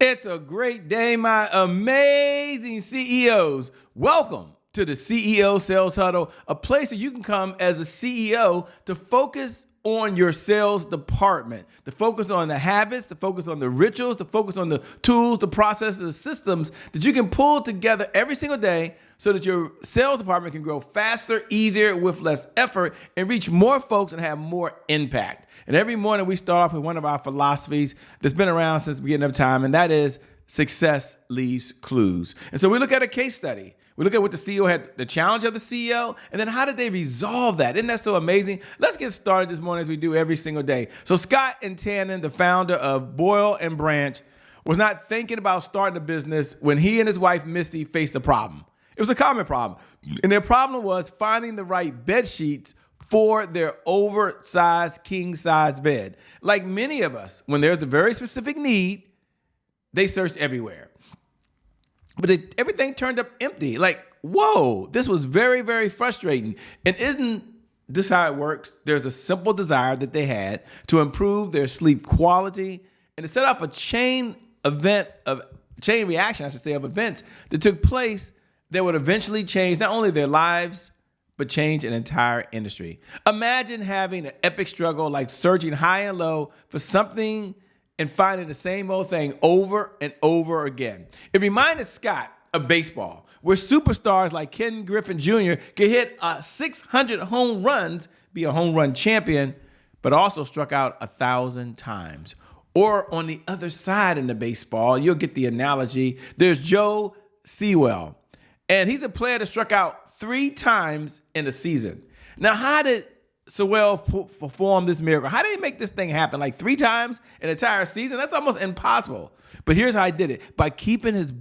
It's a great day, my amazing CEOs. Welcome to the CEO Sales Huddle, a place where you can come as a CEO to focus on your sales department, to focus on the habits, to focus on the rituals, to focus on the tools, the processes, the systems that you can pull together every single day so that your sales department can grow faster, easier, with less effort, and reach more folks and have more impact. And every morning we start off with one of our philosophies that's been around since the beginning of time, and that is success leaves clues. And so we look at a case study. We look at what the CEO had, the challenge of the CEO, and then how did they resolve that? Isn't that so amazing? Let's get started this morning as we do every single day. So Scott and Tannen, the founder of Boll and Branch, was not thinking about starting a business when he and his wife, Misty, faced a problem. It was a common problem. And their problem was finding the right bed sheets for their oversized king-size bed. Like many of us, when there's a very specific need, they search everywhere. But everything turned up empty. Like, whoa, this was very, very frustrating. And isn't this how it works? There's a simple desire that they had to improve their sleep quality and to set off a chain reaction, of events that took place that would eventually change not only their lives, but change an entire industry. Imagine having an epic struggle like searching high and low for something and finding the same old thing over and over again. It reminded Scott of baseball, where superstars like Ken Griffey Jr. could hit 600 home runs, be a home run champion, but also struck out 1,000 times. Or on the other side in the baseball, you'll get the analogy, there's Joe Sewell, and he's a player that struck out 3 times in a season. Now, how did Sewell perform this miracle? How did he make this thing happen? Like 3 times in an entire season? That's almost impossible. But here's how he did it. By keeping his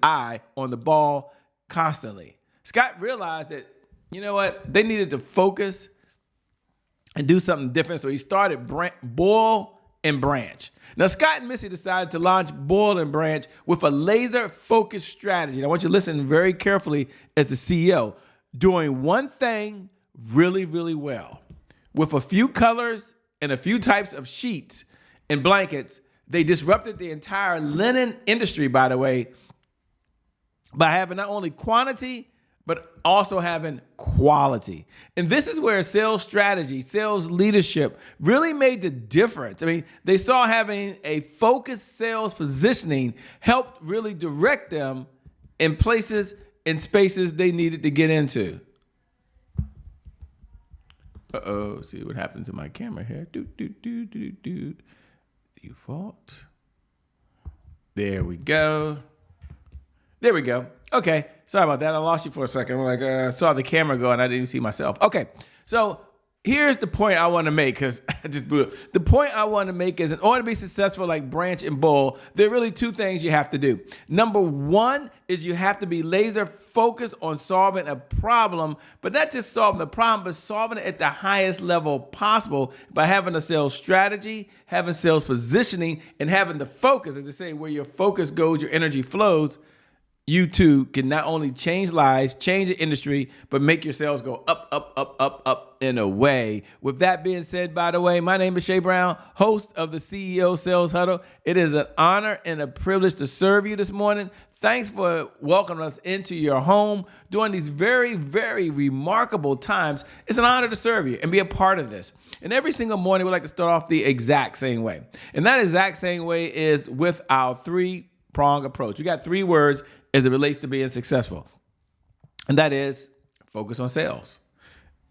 eye on the ball constantly. Scott realized that, you know what? They needed to focus and do something different. So he started Boll and Branch. Now, Scott and Missy decided to launch Boll and Branch with a laser-focused strategy. And I want you to listen very carefully as the CEO. Doing one thing really, really well. With a few colors and a few types of sheets and blankets, they disrupted the entire linen industry, by the way, by having not only quantity, but also having quality. And this is where sales strategy, sales leadership really made the difference. I mean, they saw having a focused sales positioning helped really direct them in places and spaces they needed to get into. Uh-oh, see what happened to my camera here. Default. There we go. Okay, sorry about that. I lost you for a second. I saw the camera go and I didn't even see myself. Okay, so here's the point I want to make, because I just blew it. The point I want to make is in order to be successful like Branch and Boll, there are really 2 things you have to do. Number 1 is you have to be laser focused on solving a problem, but not just solving the problem, but solving it at the highest level possible by having a sales strategy, having sales positioning, and having the focus. As they say, where your focus goes, your energy flows. You too can not only change lives, change the industry, but make your sales go up, up, up, up, up and away. With that being said, by the way, my name is Shay Brown, host of the CEO Sales Huddle. It is an honor and a privilege to serve you this morning. Thanks for welcoming us into your home during these very, very remarkable times. It's an honor to serve you and be a part of this. And every single morning, we like to start off the exact same way. And that exact same way is with our 3-prong approach. We got 3 words as it relates to being successful. And that is focus on sales.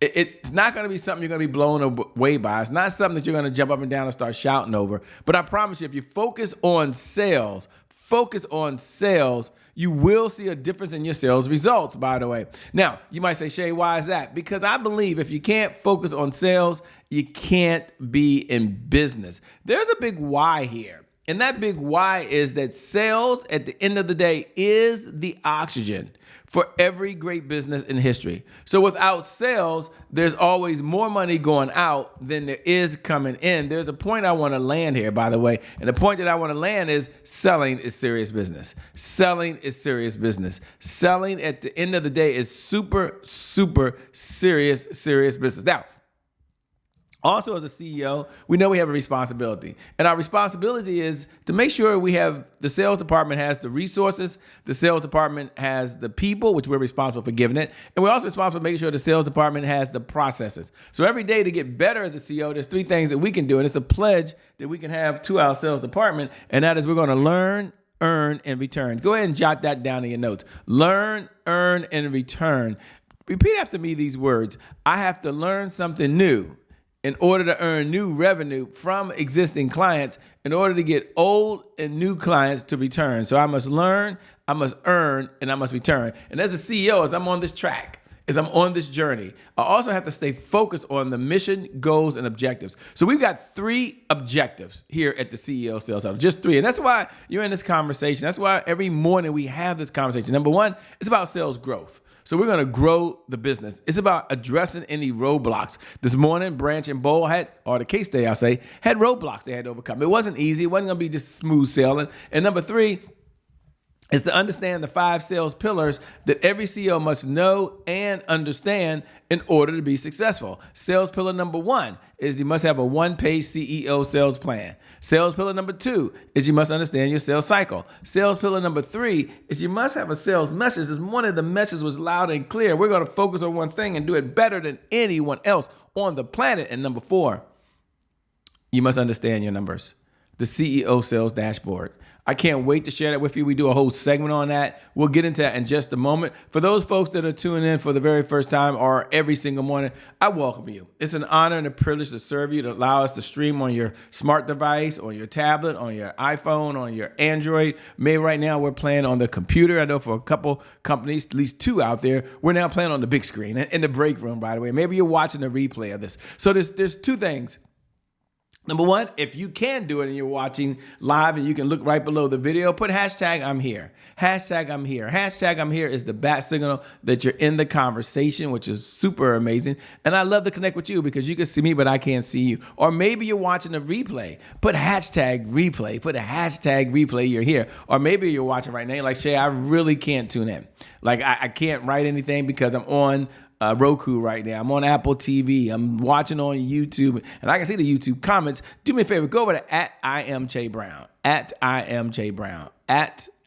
It's not going to be something you're going to be blown away by. It's not something that you're going to jump up and down and start shouting over. But I promise you, if you focus on sales, you will see a difference in your sales results, by the way. Now, you might say, Shay, why is that? Because I believe if you can't focus on sales, you can't be in business. There's a big why here. And that big why is that sales, at the end of the day, is the oxygen for every great business in history. So without sales, there's always more money going out than there is coming in. There's a point I want to land here, by the way. And the point that I want to land is selling is serious business. Selling is serious business. Selling at the end of the day is super, super serious business. Now, Also, as a CEO, we know we have a responsibility. And our responsibility is to make sure the sales department has the resources, the sales department has the people, which we're responsible for giving it, and we're also responsible for making sure the sales department has the processes. So every day to get better as a CEO, there's 3 things that we can do, and it's a pledge that we can have to our sales department, and that is we're going to learn, earn, and return. Go ahead and jot that down in your notes. Learn, earn, and return. Repeat after me these words. I have to learn something new in order to earn new revenue from existing clients, in order to get old and new clients to return. So I must learn, I must earn, and I must return. And as a CEO, as I'm on this track, as I'm on this journey, I also have to stay focused on the mission, goals, and objectives. So we've got 3 objectives here at the CEO Sales Huddle, just 3. And that's why you're in this conversation. That's why every morning we have this conversation. Number 1, it's about sales growth. So we're going to grow the business. It's about addressing any roadblocks. This morning, Branch and Boll had roadblocks they had to overcome. It wasn't easy. It wasn't going to be just smooth sailing. And number 3 is to understand the 5 sales pillars that every CEO must know and understand in order to be successful. Sales pillar number 1 is you must have a 1-page CEO sales plan. Sales pillar number 2 is you must understand your sales cycle. Sales pillar number 3 is you must have a sales message. This morning, the message was loud and clear. We're going to focus on one thing and do it better than anyone else on the planet. And number 4, you must understand your numbers. The CEO sales dashboard. I can't wait to share that with you. We do a whole segment on that. We'll get into that in just a moment. For those folks that are tuning in for the very first time or every single morning, I welcome you. It's an honor and a privilege to serve you, to allow us to stream on your smart device, on your tablet, on your iPhone, on your Android. Maybe right now we're playing on the computer. I know for a couple companies, at least 2 out there, we're now playing on the big screen in the break room, by the way. Maybe you're watching a replay of this. So there's 2 things. Number 1, if you can do it and you're watching live and you can look right below the video, put hashtag I'm here. Hashtag I'm here. Hashtag I'm here is the bat signal that you're in the conversation, which is super amazing. And I love to connect with you because you can see me, but I can't see you. Or maybe you're watching a replay. Put hashtag replay. Put a hashtag replay, you're here. Or maybe you're watching right now, you're like, Shay, I really can't tune in. Like I can't write anything because I'm on Roku right now. I'm on Apple TV. I'm watching on YouTube, and I can see the YouTube comments. Do me a favor, go over to @IamChayBrown, @IamChayBrown,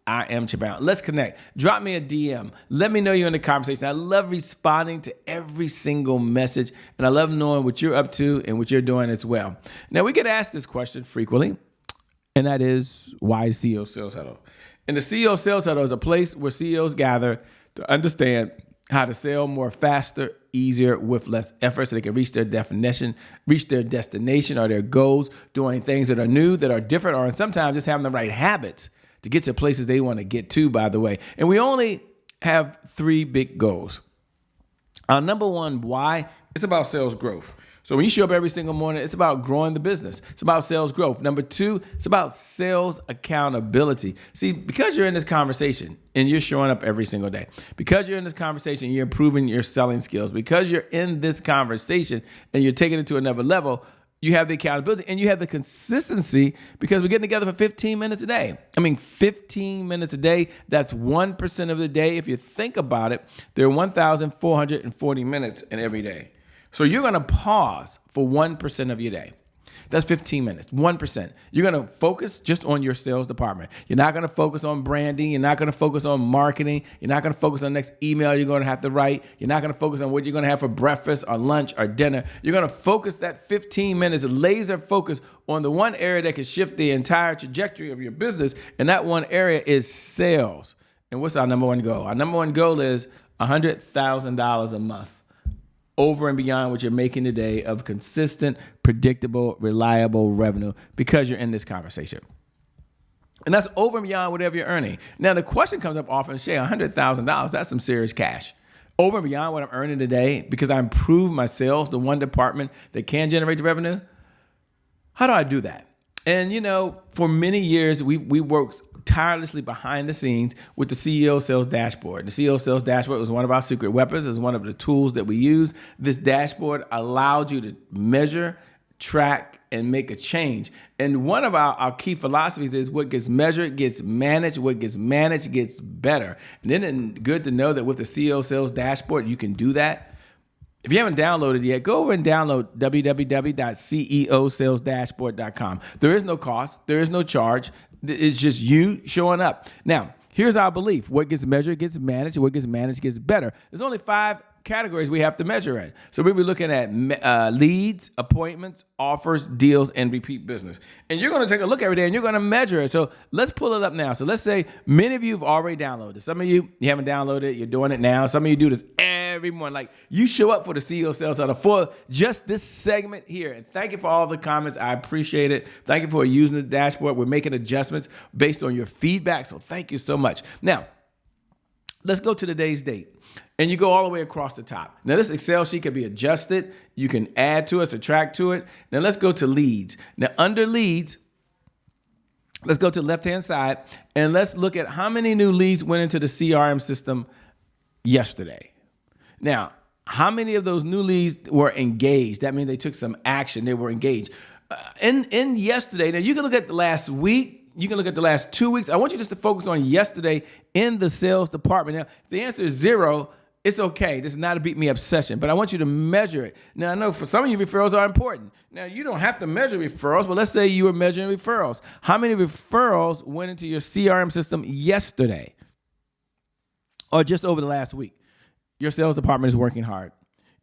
@IamChayBrown. Let's connect. Drop me a DM. Let me know you're in the conversation. I love responding to every single message, and I love knowing what you're up to and what you're doing as well. Now, we get asked this question frequently, and that is, why CEO Sales Huddle? And the CEO Sales Huddle is a place where CEOs gather to understand how to sell more faster, easier, with less effort so they can reach their destination or their goals, doing things that are new, that are different, or sometimes just having the right habits to get to places they want to get to, by the way. And we only have 3 big goals. Number 1, why? It's about sales growth. So when you show up every single morning, it's about growing the business. It's about sales growth. Number 2, it's about sales accountability. See, because you're in this conversation and you're showing up every single day, because you're in this conversation, you're improving your selling skills, because you're in this conversation and you're taking it to another level, you have the accountability and you have the consistency because we're getting together for 15 minutes a day. 15 minutes a day, that's 1% of the day. If you think about it, there are 1,440 minutes in every day. So you're going to pause for 1% of your day. That's 15 minutes, 1%. You're going to focus just on your sales department. You're not going to focus on branding. You're not going to focus on marketing. You're not going to focus on the next email you're going to have to write. You're not going to focus on what you're going to have for breakfast or lunch or dinner. You're going to focus that 15 minutes, laser focus on the one area that can shift the entire trajectory of your business. And that one area is sales. And what's our number 1 goal? Our number 1 goal is $100,000 a month. Over and beyond what you're making today of consistent, predictable, reliable revenue because you're in this conversation. And that's over and beyond whatever you're earning. Now, the question comes up often, Shay, $100,000, that's some serious cash. Over and beyond what I'm earning today because I improved my sales, the one department that can generate the revenue. How do I do that? And, for many years, we worked tirelessly behind the scenes with the CEO Sales Dashboard. The CEO Sales Dashboard was one of our secret weapons. It was one of the tools that we use. This dashboard allowed you to measure, track, and make a change. And one of our key philosophies is what gets measured gets managed. What gets managed gets better. And then it's good to know that with the CEO Sales Dashboard, you can do that. If you haven't downloaded it yet, go over and download www.ceosalesdashboard.com. There is no cost. There is no charge. It's just you showing up. Now, here's our belief. What gets measured gets managed. What gets managed gets better. There's only 5 categories we have to measure in. So we'll be looking at leads, appointments, offers, deals, and repeat business. And you're going to take a look every day and you're going to measure it. So let's pull it up now. So let's say many of you have already downloaded. Some of you haven't downloaded it. You're doing it now. Some of you do this every morning. Like you show up for the CEO Sales Huddle for just this segment here. And thank you for all the comments. I appreciate it. Thank you for using the dashboard. We're making adjustments based on your feedback. So thank you so much. Now, let's go to today's date. And you go all the way across the top. Now, this Excel sheet can be adjusted. You can add to it, subtract to it. Now, let's go to leads. Now, under leads, let's go to the left-hand side, and let's look at how many new leads went into the CRM system yesterday. Now, how many of those new leads were engaged? That means they took some action. They were engaged. In yesterday, now you can look at the last week. You can look at the last 2 weeks. I want you just to focus on yesterday in the sales department. Now, if the answer is 0, it's okay. This is not a beat me up session, but I want you to measure it. Now, I know for some of you, referrals are important. Now, you don't have to measure referrals, but let's say you were measuring referrals. How many referrals went into your CRM system yesterday or just over the last week? Your sales department is working hard.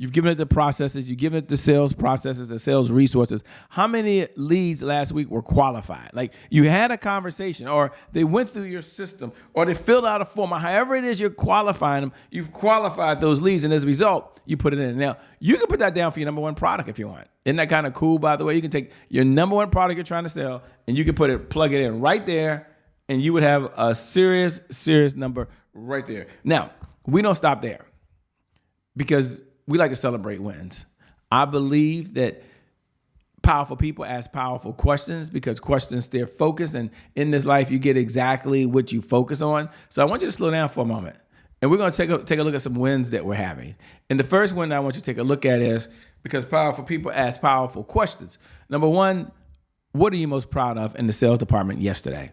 You've given it the processes. You've given it the sales processes, the sales resources. How many leads last week were qualified? Like you had a conversation or they went through your system or they filled out a form or however it is you're qualifying them, you've qualified those leads and as a result, you put it in. Now, you can put that down for your number 1 product if you want. Isn't that kind of cool, by the way? You can take your number 1 product you're trying to sell and you can plug it in right there and you would have a serious number right there. Now, we don't stop there because we like to celebrate wins. I believe that powerful people ask powerful questions because questions steer focus. And in this life, you get exactly what you focus on. So I want you to slow down for a moment. And we're going to take a look at some wins that we're having. And the first one I want you to take a look at is because powerful people ask powerful questions. Number 1, what are you most proud of in the sales department yesterday?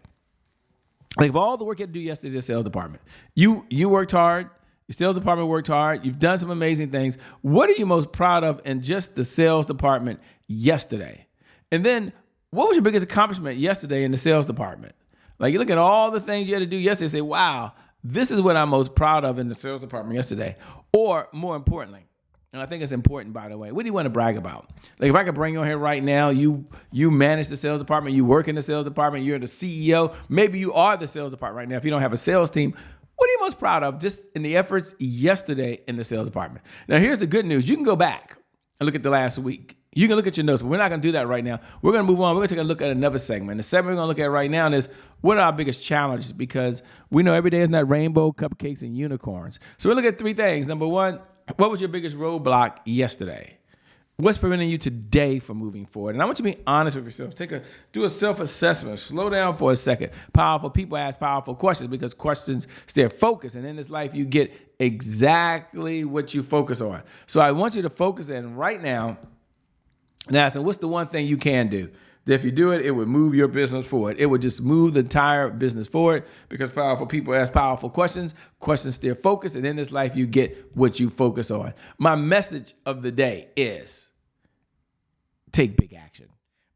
Like of all the work you had to do yesterday in the sales department, you worked hard. Your sales department worked hard. You've done some amazing things. What are you most proud of in just the sales department yesterday? And then what was your biggest accomplishment yesterday in the sales department? Like you look at all the things you had to do yesterday and say, wow, this is what I'm most proud of in the sales department yesterday. Or more importantly, and I think it's important, by the way, what do you want to brag about? Like if I could bring you on here right now, you manage the sales department, you work in the sales department, you're the CEO. Maybe you are the sales department right now if you don't have a sales team. What are you most proud of just in the efforts yesterday in the sales department? Now, here's the good news. You can go back and look at the last week. You can look at your notes, but we're not going to do that right now. We're going to move on. We're going to take a look at another segment. The segment we're going to look at right now is what are our biggest challenges? Because we know every day is not rainbow, cupcakes, and unicorns. So we'll look at 3 things. Number 1, what was your biggest roadblock yesterday? What's preventing you today from moving forward? And I want you to be honest with yourself. Do a self-assessment. Slow down for a second. Powerful people ask powerful questions because questions stay focused. And in this life, you get exactly what you focus on. So I want you to focus in right now and ask them, what's the one thing you can do? That if you do it, it would move your business forward. It would just move the entire business forward because powerful people ask powerful questions. Questions steer focus. And in this life, you get what you focus on. My message of the day is take big action.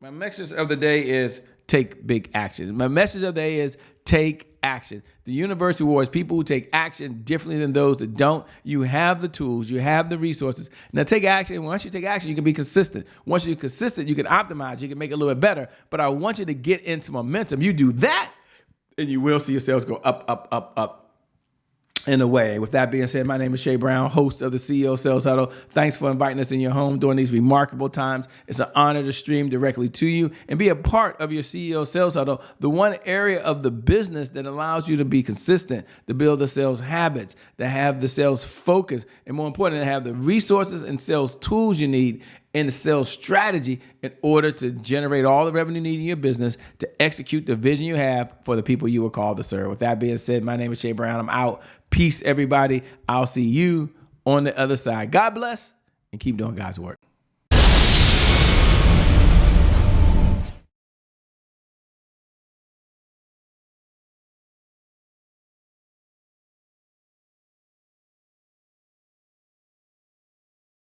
My message of the day is take big action. My message of the day is take action. The universe rewards people who take action differently than those that don't. You have the tools. You have the resources. Now take action. Once you take action, you can be consistent. Once you're consistent, you can optimize. You can make it a little bit better. But I want you to get into momentum. You do that, and you will see your sales go up, up, up, up. In a way. With that being said, my name is Shay Brown, host of the CEO Sales Huddle. Thanks for inviting us in your home during these remarkable times. It's an honor to stream directly to you and be a part of your CEO Sales Huddle, the one area of the business that allows you to be consistent, to build the sales habits, to have the sales focus, and more importantly, to have the resources and sales tools you need in the sales strategy in order to generate all the revenue needed in your business to execute the vision you have for the people you were called to serve. With that being said, my name is Shay Brown. I'm out. Peace, everybody. I'll see you on the other side. God bless and keep doing God's work.